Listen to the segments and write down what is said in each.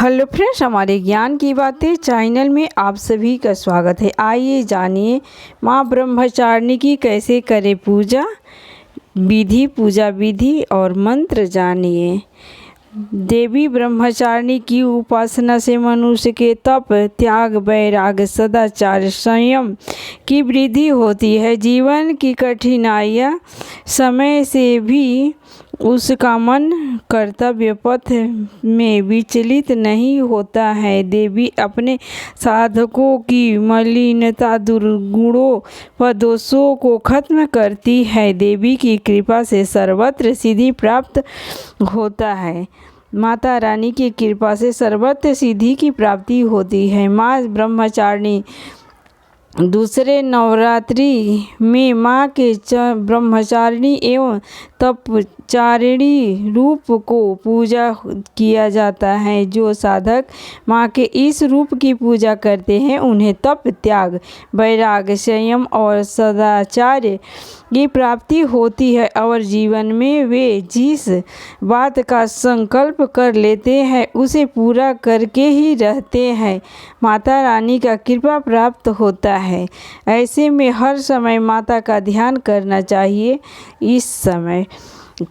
Hello friends, हमारे ज्ञान की बातें चैनल में आप सभी का स्वागत है। आइए जानिए माँ ब्रह्मचारिणी की कैसे करें पूजा विधि और मंत्र जानिए। देवी ब्रह्मचारिणी की उपासना से मनुष्य के तप, त्याग, वैराग्य, सदाचार, संयम की वृद्धि होती है। जीवन की कठिनाइयाँ समय से भी उसका मन कर्तव्य पथ में विचलित नहीं होता है। देवी अपने साधकों की मलिनता, दुर्गुणों व दोषों को खत्म करती है। देवी की कृपा से सर्वत्र सिद्धि प्राप्त होता है। माता रानी की कृपा से सर्वत्र सिद्धि की प्राप्ति होती है। माँ ब्रह्मचारिणी दूसरे नवरात्रि में माँ के ब्रह्मचारिणी एवं तपचारिणी रूप को पूजा किया जाता है। जो साधक माँ के इस रूप की पूजा करते हैं उन्हें तप, त्याग, वैराग्य, संयम और सदाचार की प्राप्ति होती है और जीवन में वे जिस बात का संकल्प कर लेते हैं उसे पूरा करके ही रहते हैं। माता रानी का कृपा प्राप्त होता है। ऐसे में हर समय माता का ध्यान करना चाहिए। इस समय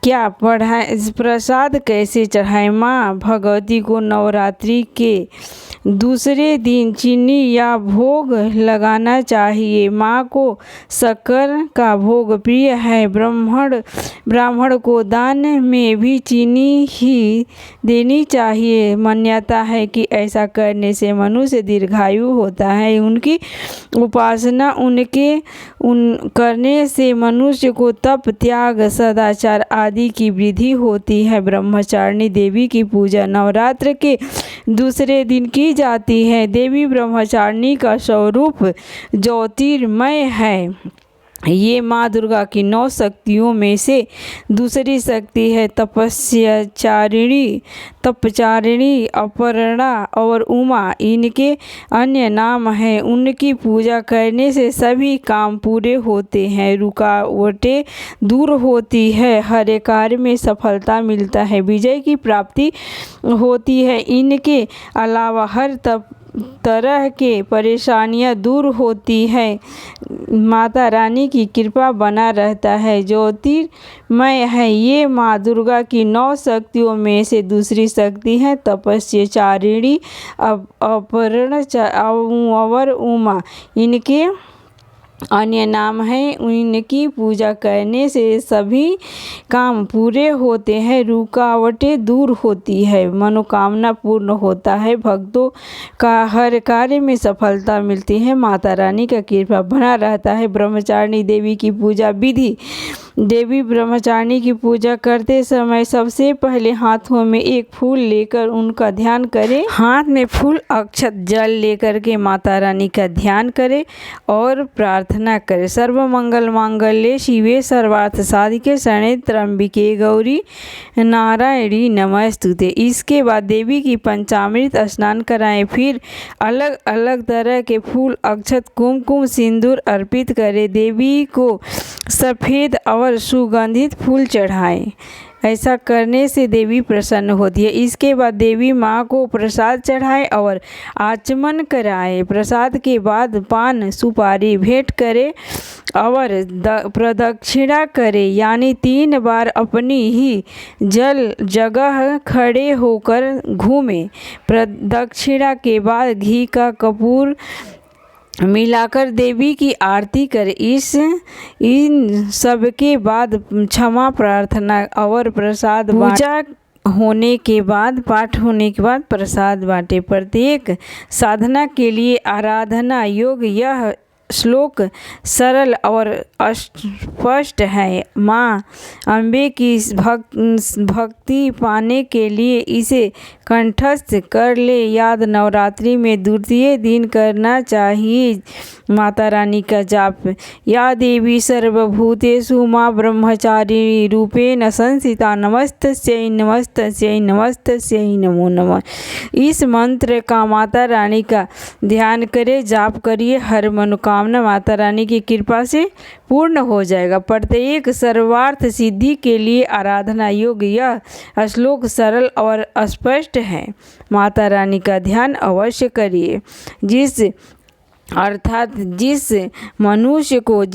क्या पढ़ाएं, प्रसाद कैसे चढ़ाएं? माँ भगवती को नवरात्रि के दूसरे दिन चीनी या भोग लगाना चाहिए। माँ को शक्कर का भोग प्रिय है। ब्राह्मण को दान में भी चीनी ही देनी चाहिए। मान्यता है कि ऐसा करने से मनुष्य दीर्घायु होता है। उनकी उपासना करने से मनुष्य को तप, त्याग, सदाचार आदि की वृद्धि होती है। ब्रह्मचारिणी देवी की पूजा नवरात्र के दूसरे दिन की जाती है। देवी ब्रह्मचारिणी का स्वरूप ज्योतिर्मय है। ये माँ दुर्गा की 9 शक्तियों में से दूसरी शक्ति है। तपचारिणी, अपर्णा और उमा इनके अन्य नाम हैं। उनकी पूजा करने से सभी काम पूरे होते हैं, रुकावटें दूर होती है, हर कार्य में सफलता मिलता है, विजय की प्राप्ति होती है। इनके अलावा हर तरह के परेशानियां दूर होती है। माता रानी की कृपा बना रहता है। ज्योतिर्मय है। ये माँ दुर्गा की 9 शक्तियों में से दूसरी शक्ति है। तपस्याचारिणी, अपर्णा और उमा इनके अन्य नाम हैं। इनकी पूजा करने से सभी काम पूरे होते हैं, रुकावटें दूर होती है, मनोकामना पूर्ण होता है, भक्तों का हर कार्य में सफलता मिलती है। माता रानी का कृपा बना रहता है। ब्रह्मचारिणी देवी की पूजा विधि। देवी ब्रह्मचारिणी की पूजा करते समय सबसे पहले हाथों में एक फूल लेकर उनका ध्यान करें। हाथ में फूल, अक्षत, जल लेकर के माता रानी का ध्यान करें और प्रार्थना करें। सर्वमंगल मांगल्ये शिवे सर्वार्थ साधिके शरण्ये त्र्यंबिके गौरी नारायणी नमस्तुते। इसके बाद देवी की पंचामृत स्नान कराएं। फिर अलग अलग तरह के फूल, अक्षत, कुमकुम, सिंदूर अर्पित करें। देवी को सफ़ेद और सुगंधित फूल चढ़ाएं। ऐसा करने से देवी प्रसन्न होती है। इसके बाद देवी माँ को प्रसाद चढ़ाएं और आचमन कराएं। प्रसाद के बाद पान सुपारी भेंट करें और प्रदक्षिणा करें, यानी 3 बार अपनी ही जगह खड़े होकर घूमें। प्रदक्षिणा के बाद घी का कपूर मिलाकर देवी की आरती करें। इन सब के बाद क्षमा प्रार्थना और प्रसाद पूजा होने के बाद, पाठ होने के बाद प्रसाद बांटे। प्रत्येक साधना के लिए आराधना योग्य यह श्लोक सरल और स्पष्ट है। माँ अम्बे की भक्ति पाने के लिए इसे कंठस्थ कर ले। याद नवरात्रि में द्वितीय दिन करना चाहिए। माता रानी का जाप। या देवी सर्वभूतेषु माँ ब्रह्मचारिणी रूपेण संस्थिता नमस्तस्यै नमस्तस्यै नमस्तस्यै नमो नमः। इस मंत्र का माता रानी का ध्यान करें, जाप करिए, हर मनोकामना मनोकामना माता रानी की कृपा से पूर्ण हो जाएगा। प्रत्येक सर्वार्थ सिद्धि के लिए आराधना योग्य यह श्लोक सरल और स्पष्ट है। माता रानी का ध्यान अवश्य करिए। जिस मनुष्य को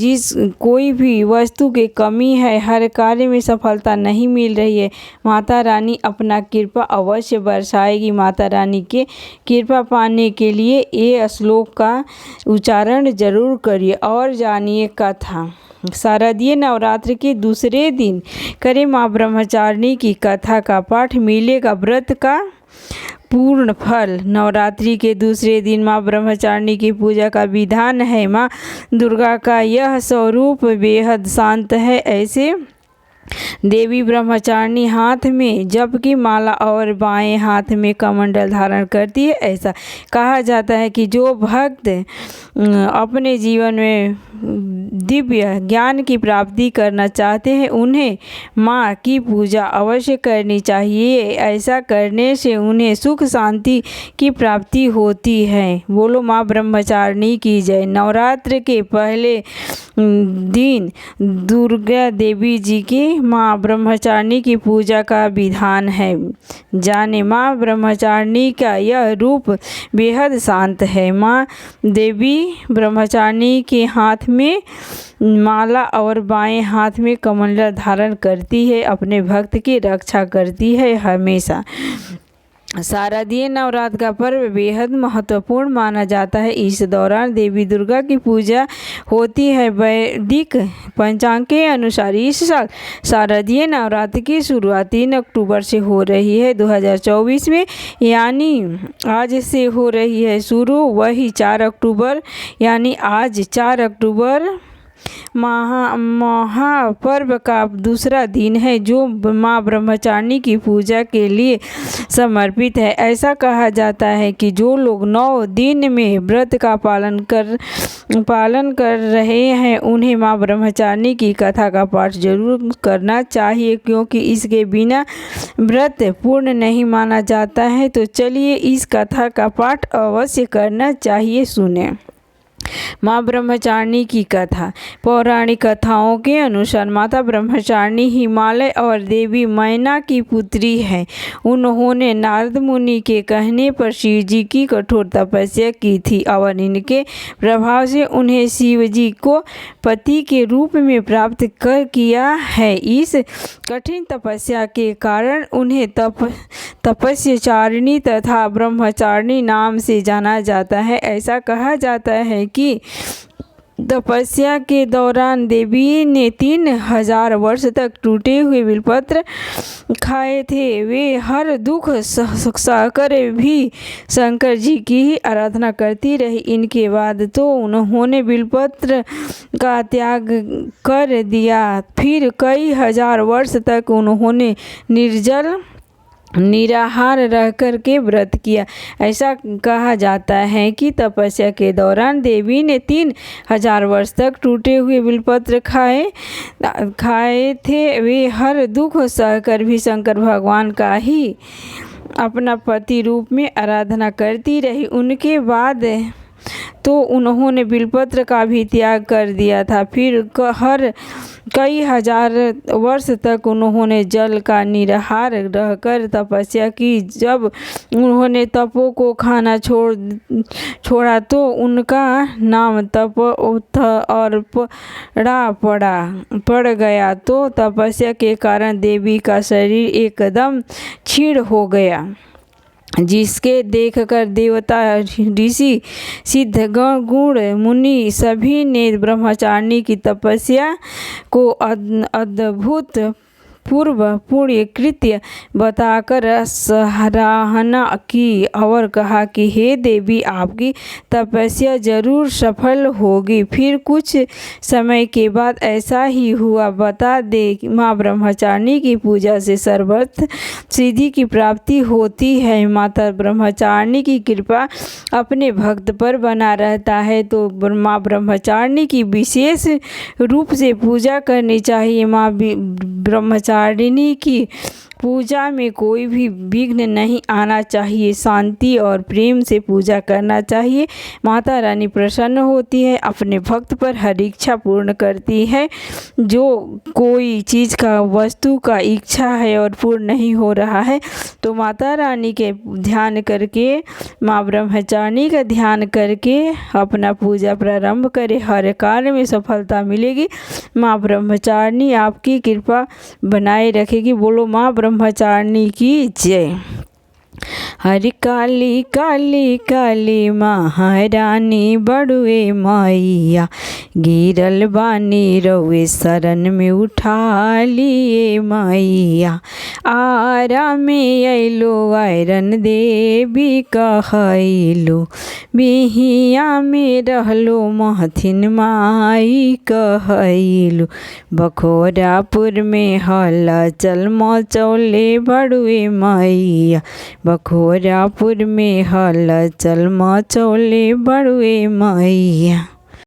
कोई भी वस्तु की कमी है, हर कार्य में सफलता नहीं मिल रही है, माता रानी अपना कृपा अवश्य बरसाएगी। माता रानी के कृपा पाने के लिए ये श्लोक का उच्चारण जरूर करिए। और जानिए कथा। शारदीय नवरात्र के दूसरे दिन करें माँ ब्रह्मचारिणी की कथा का पाठ, मिलेगा व्रत का पूर्ण फल। नवरात्रि के दूसरे दिन माँ ब्रह्मचारिणी की पूजा का विधान है। माँ दुर्गा का यह स्वरूप बेहद शांत है। ऐसे देवी ब्रह्मचारिणी हाथ में जप की माला और बाएं हाथ में कमंडल धारण करती है। ऐसा कहा जाता है कि जो भक्त अपने जीवन में दिव्य ज्ञान की प्राप्ति करना चाहते हैं, उन्हें माँ की पूजा अवश्य करनी चाहिए। ऐसा करने से उन्हें सुख शांति की प्राप्ति होती है। बोलो माँ ब्रह्मचारिणी की जय। नवरात्र के पहले दिन दुर्गा देवी जी की माँ ब्रह्मचारिणी की पूजा का विधान है। जाने माँ ब्रह्मचारिणी का यह रूप बेहद शांत है। माँ देवी ब्रह्मचारिणी के हाथ में माला और बाएं हाथ में कमंडल धारण करती है, अपने भक्त की रक्षा करती है हमेशा। शारदीय नवरात्र का पर्व बेहद महत्वपूर्ण माना जाता है। इस दौरान देवी दुर्गा की पूजा होती है। वैदिक पंचांग के अनुसार इस साल शारदीय नवरात्र की शुरुआत 3 अक्टूबर से हो रही है 2024 में, यानी आज से हो रही है शुरू। वही 4 अक्टूबर यानी आज 4 अक्टूबर महापर्व का दूसरा दिन है, जो माँ ब्रह्मचारिणी की पूजा के लिए समर्पित है। ऐसा कहा जाता है कि जो लोग 9 दिन में व्रत का पालन कर रहे हैं, उन्हें माँ ब्रह्मचारिणी की कथा का पाठ जरूर करना चाहिए, क्योंकि इसके बिना व्रत पूर्ण नहीं माना जाता है। तो चलिए इस कथा का पाठ अवश्य करना चाहिए। सुने। माँ ब्रह्मचारिणी की कथा। पौराणिक कथाओं के अनुसार माता ब्रह्मचारिणी हिमालय और देवी मैना की पुत्री है। उन्होंने नारद मुनि के कहने पर शिव जी की कठोर तपस्या की थी और इनके प्रभाव से उन्हें शिव जी को पति के रूप में प्राप्त किया है। इस कठिन तपस्या के कारण उन्हें तपस्याचारिणी तथा ब्रह्मचारिणी नाम से जाना जाता है। ऐसा कहा जाता है कि तपस्या के दौरान देवी ने 3000 वर्ष तक टूटे हुए बिलपत्र खाए थे। वे हर दुख सहकर भी शंकर जी की ही आराधना करती रही। इनके बाद तो उन्होंने बिलपत्र का त्याग कर दिया। फिर कई हजार वर्ष तक उन्होंने निराहार रह कर के व्रत किया। ऐसा कहा जाता है कि तपस्या के दौरान देवी ने 3000 वर्ष तक टूटे हुए बिलपत्र खाए थे। वे हर दुख सहकर भी शंकर भगवान का ही अपना पति रूप में आराधना करती रही। उनके बाद तो उन्होंने बिलपत्र का भी त्याग कर दिया था। फिर कई हजार वर्ष तक उन्होंने जल का निराहार रहकर तपस्या की। जब उन्होंने तपो को खाना छोड़ा तो उनका नाम तप और पड़ गया। तो तपस्या के कारण देवी का शरीर एकदम क्षीण हो गया, जिसके देखकर देवता, ऋषि, सिद्धगण, गुण, मुनि सभी ने ब्रह्मचारिणी की तपस्या को अद्भुत पूर्व पुण्य कृत्य बताकर सराहना की और कहा कि हे देवी, आपकी तपस्या जरूर सफल होगी। फिर कुछ समय के बाद ऐसा ही हुआ। बता दे, माँ ब्रह्मचारिणी की पूजा से सर्वत्र सिद्धि की प्राप्ति होती है। माता ब्रह्मचारिणी की कृपा अपने भक्त पर बना रहता है, तो माँ ब्रह्मचारिणी की विशेष रूप से पूजा करनी चाहिए। माँ ब्रह्मचारिणी की पूजा में कोई भी विघ्न नहीं आना चाहिए, शांति और प्रेम से पूजा करना चाहिए। माता रानी प्रसन्न होती है, अपने भक्त पर हर इच्छा पूर्ण करती है। जो कोई चीज़ का वस्तु का इच्छा है और पूर्ण नहीं हो रहा है तो माता रानी के ध्यान करके, माँ ब्रह्मचारिणी का ध्यान करके अपना पूजा प्रारंभ करें, हर कार्य में सफलता मिलेगी। माँ ब्रह्मचारिणी आपकी कृपा बनाए रखेगी। बोलो माँ ब्रह्मचारिणी की जय। हरि काली काली काली महारानी बड़ुए मैया, गिरल बानी रउए शरण में उठा लिए मैया। आरा में अइलो आयरन देवी कहैलो, बिहिया में रहलो महथिन माई कहैलो। बखोरापुर में हलचल मचौले बड़ुए मैया, बखोरापुर में हलचल मचौले बड़ुए मैया।